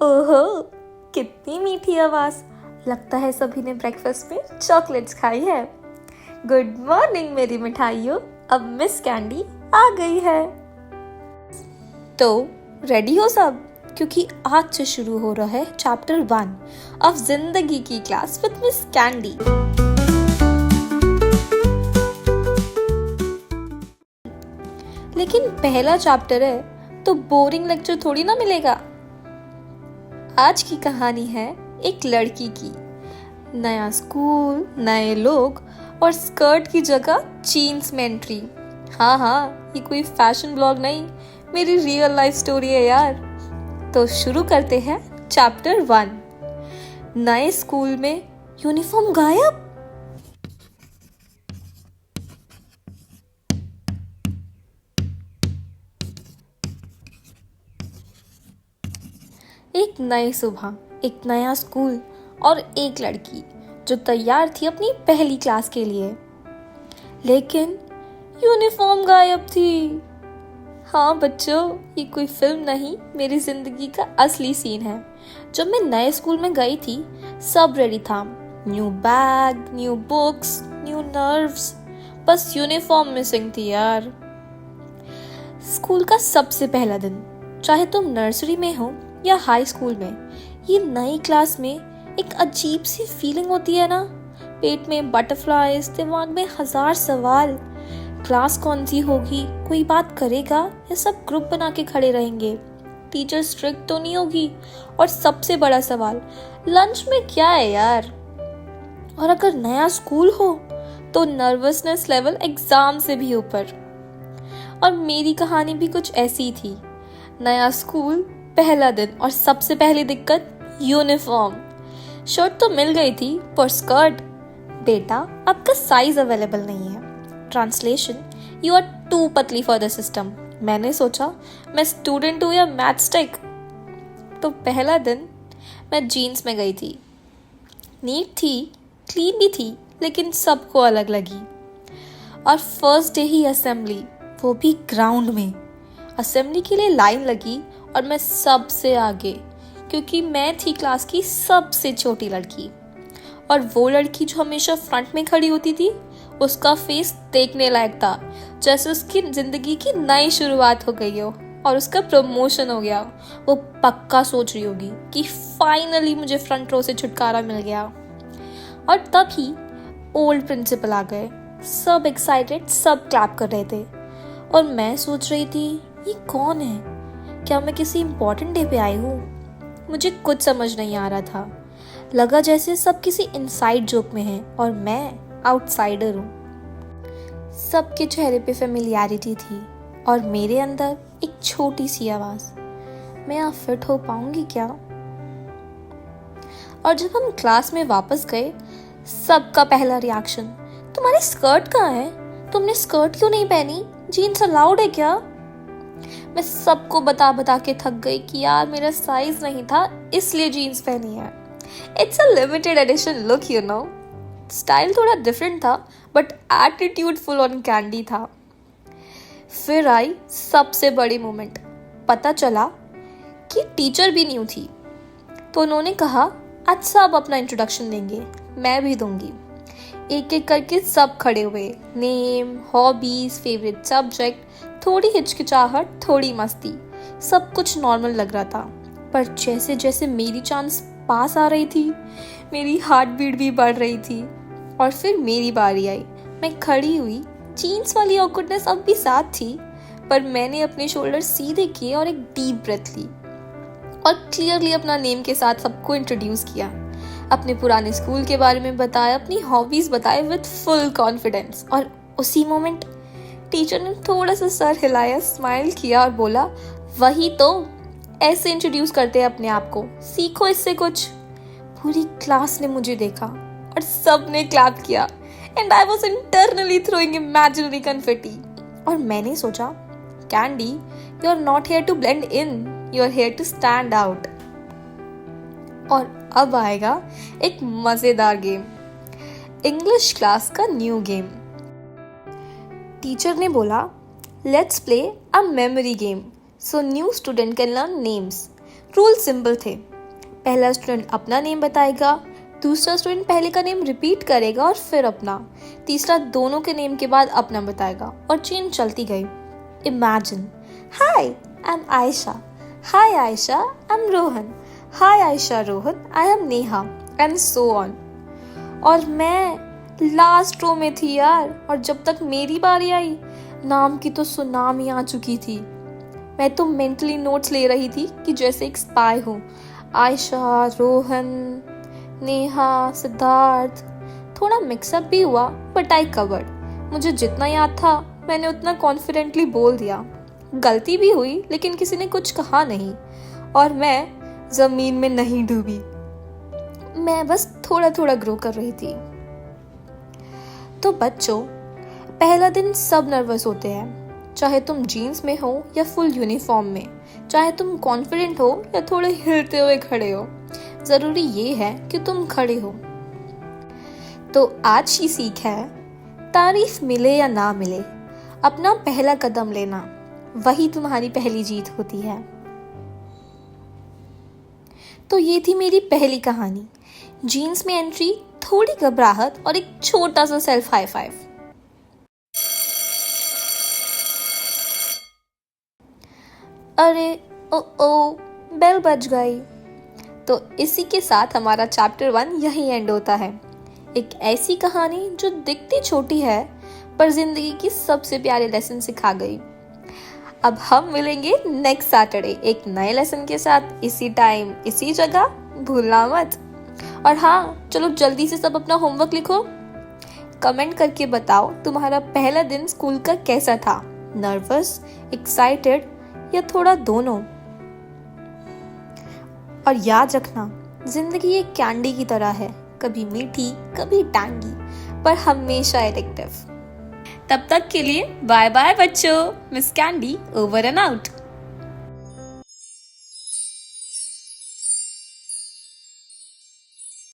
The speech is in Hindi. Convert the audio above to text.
ओहो, कितनी मीठी आवाज। लगता है सभी ने ब्रेकफास्ट में चॉकलेट्स खाई है। गुड मॉर्निंग मेरी मिठाइयों, अब मिस कैंडी आ गई है। तो रेडी हो सब, क्योंकि आज से शुरू हो रहा है चैप्टर 1 ऑफ जिंदगी की क्लास विद मिस कैंडी। लेकिन पहला चैप्टर है तो बोरिंग लेक्चर थोड़ी ना मिलेगा। आज की कहानी है एक लड़की की। नया स्कूल, नए लोग और स्कर्ट की जगह जीन्स में एंट्री। हाँ, ये कोई फैशन ब्लॉग नहीं, मेरी रियल लाइफ स्टोरी है यार। तो शुरू करते हैं चैप्टर 1। नए स्कूल में यूनिफॉर्म गायब। एक नई सुबह, एक नया स्कूल और एक लड़की जो तैयार थी अपनी पहली क्लास के लिए, लेकिन यूनिफॉर्म गायब थी। हाँ बच्चों, ये कोई फिल्म नहीं, मेरी जिंदगी का असली सीन है। जब मैं नए स्कूल में गई थी, सब रेडी था। New bag, new books, new nerves, बस यूनिफॉर्म मिसिंग थी यार। स्कूल का सबसे पहला दिन, चाहे तुम नर्सरी में हो या हाई स्कूल में, ये नई क्लास में एक अजीब सी फीलिंग होती है ना। पेट में बटरफ्लाईज, दिमाग में हजार सवाल। क्लास कौन सी होगी, कोई बात करेगा या सब ग्रुप बना के खड़े रहेंगे, टीचर स्ट्रिक्ट तो नहीं होगी, और सबसे बड़ा सवाल, लंच में क्या है यार। और अगर नया स्कूल हो तो नर्वसनेस लेवल एग्जाम से भी ऊपर। और मेरी कहानी भी कुछ ऐसी थी। नया स्कूल, पहला दिन और सबसे पहली दिक्कत यूनिफॉर्म। शर्ट तो मिल गई थी, पर स्कर्ट, बेटा आपका साइज अवेलेबल नहीं है। ट्रांसलेशन, यू आर टू पतली फॉर द सिस्टम। मैंने सोचा मैं स्टूडेंट हूँ या मैचस्टिक। तो पहला दिन मैं जीन्स में गई थी। नीट थी, क्लीन भी थी, लेकिन सबको अलग लगी। और फर्स्ट डे ही असेंबली, वो भी ग्राउंड में। असेंबली के लिए लाइन लगी और मैं सबसे आगे, क्योंकि मैं थी क्लास की सबसे छोटी लड़की। और वो लड़की जो हमेशा फ्रंट में खड़ी होती थी, उसका फेस देखने लायक था, जैसे उसकी जिंदगी की नई शुरुआत हो गई हो और उसका प्रमोशन हो गया। वो पक्का सोच रही होगी कि फाइनली मुझे फ्रंट रो से छुटकारा मिल गया। और तभी ओल्ड प्रिंसिपल आ गए। सब एक्साइटेड, सब क्लैप कर रहे थे। और मैं सोच रही थी, ये कौन है? क्या मैं किसी इम्पोर्टेंट डे पे आई हूँ? मुझे कुछ समझ नहीं आ रहा था। लगा जैसे सब किसी इनसाइड जोक में है और मैं आउटसाइडर हूँ। सबके चेहरे पे फेमिलियरिटी थी और मेरे अंदर एक छोटी सी आवाज, मैं यहाँ फिट हो पाऊंगी क्या? और जब हम क्लास में वापस गए, सबका पहला रिएक्शन, तुम्हारी स्कर्ट कहाँ है? तुमने स्कर्ट क्यों नहीं पहनी? जीन्स अलाउड है क्या? मैं सबको बता बता के थक गई कि यार मेरा साइज नहीं था, इसलिए जीन्स पहनी है। It's a limited edition look, you know. Style थोड़ा डिफरेंट था, but attitude full on candy था। फिर आई सबसे बड़ी मोमेंट। पता चला कि टीचर भी न्यू थी। तो उन्होंने कहा, आज सब अपना इंट्रोडक्शन देंगे, मैं भी दूंगी। एक एक करके सब खड़े हुए। नेम, हॉबीज, फेवरेट सब्जेक्ट, थोड़ी हिचकिचाहट, थोड़ी मस्ती, सब कुछ नॉर्मल लग रहा था। पर जैसे जैसे मेरी चांस पास आ रही थी, मेरी हार्ट बीट भी बढ़ रही थी। और फिर मेरी बारी आई। मैं खड़ी हुई, जीन्स वाली ऑकवर्डनेस अब भी साथ थी, पर मैंने अपने शोल्डर सीधे किए और एक डीप ब्रेथ ली और क्लियरली अपना नेम के साथ सबको इंट्रोड्यूस किया। अपने पुराने स्कूल के बारे में बताया, अपनी हॉबीज बताए विद फुल कॉन्फिडेंस। और उसी मोमेंट टीचर ने थोड़ा सा सर हिलाया, स्माइल किया और बोला, वही तो, ऐसे इंट्रोड्यूस करते हैं अपने आप को, सीखो इससे कुछ। पूरी क्लास ने मुझे देखा और सब ने क्लैप किया and I was internally throwing imaginary confetti. और मैंने सोचा, Candy, you are not here to blend in, you are here to stand out. और अब आएगा एक मजेदार गेम, इंग्लिश क्लास का न्यू गेम। टीचर ने बोला, let's play a memory game so new student can learn names. Rule simple थे। पहला स्टूडेंट अपना नेम बताएगा, दूसरा स्टूडेंट पहले का नेम रिपीट करेगा और फिर अपना, तीसरा दोनों के नेम के बाद अपना बताएगा और चेन चलती गई। Imagine, hi I am Ayesha, hi Ayesha I am Rohan, hi Ayesha Rohan I am Neha and so on. और मैं लास्ट रो में थी यार, और जब तक मेरी बारी आई नाम की तो सुनामी आ चुकी थी। मैं तो मेंटली नोट्स ले रही थी कि जैसे एक स्पाई हूँ। आयशा, रोहन, नेहा, सिद्धार्थ। थोड़ा मिक्सअप भी हुआ बट आई कवर्ड। मुझे जितना याद था मैंने उतना कॉन्फिडेंटली बोल दिया। गलती भी हुई लेकिन किसी ने कुछ कहा नहीं और मैं जमीन में नहीं डूबी। मैं बस थोड़ा थोड़ा ग्रो कर रही थी। तो बच्चों, पहला दिन सब नर्वस होते हैं, चाहे तुम जीन्स में हो या फुल यूनिफॉर्म में, चाहे तुम कॉन्फिडेंट हो या थोड़े हिलते हुए खड़े हो। जरूरी ये है कि तुम खड़े हो। तो आज की सीख है, तारीफ मिले या ना मिले, अपना पहला कदम लेना वही तुम्हारी पहली जीत होती है। तो ये थी मेरी पहली कहानी, जीन्स में एंट्री, थोड़ी घबराहट और एक छोटा सा सेल्फ हाई फाइव। अरे ओ बेल बज गई। तो इसी के साथ हमारा चैप्टर 1 यहीं एंड होता है। एक ऐसी कहानी जो दिखती छोटी है पर जिंदगी की सबसे प्यारे लेसन सिखा गई। अब हम मिलेंगे नेक्स्ट सैटरडे एक नए लेसन के साथ, इसी टाइम इसी जगह, भूलना मत। और हाँ, चलो जल्दी से सब अपना होमवर्क लिखो। कमेंट करके बताओ तुम्हारा पहला दिन स्कूल का कैसा था, नर्वस, एक्साइटेड या थोड़ा दोनों। और याद रखना, जिंदगी एक कैंडी की तरह है, कभी मीठी कभी टैंगी पर हमेशा एडिक्टिव। तब तक के लिए बाय बाय बच्चों। Miss candy over and out.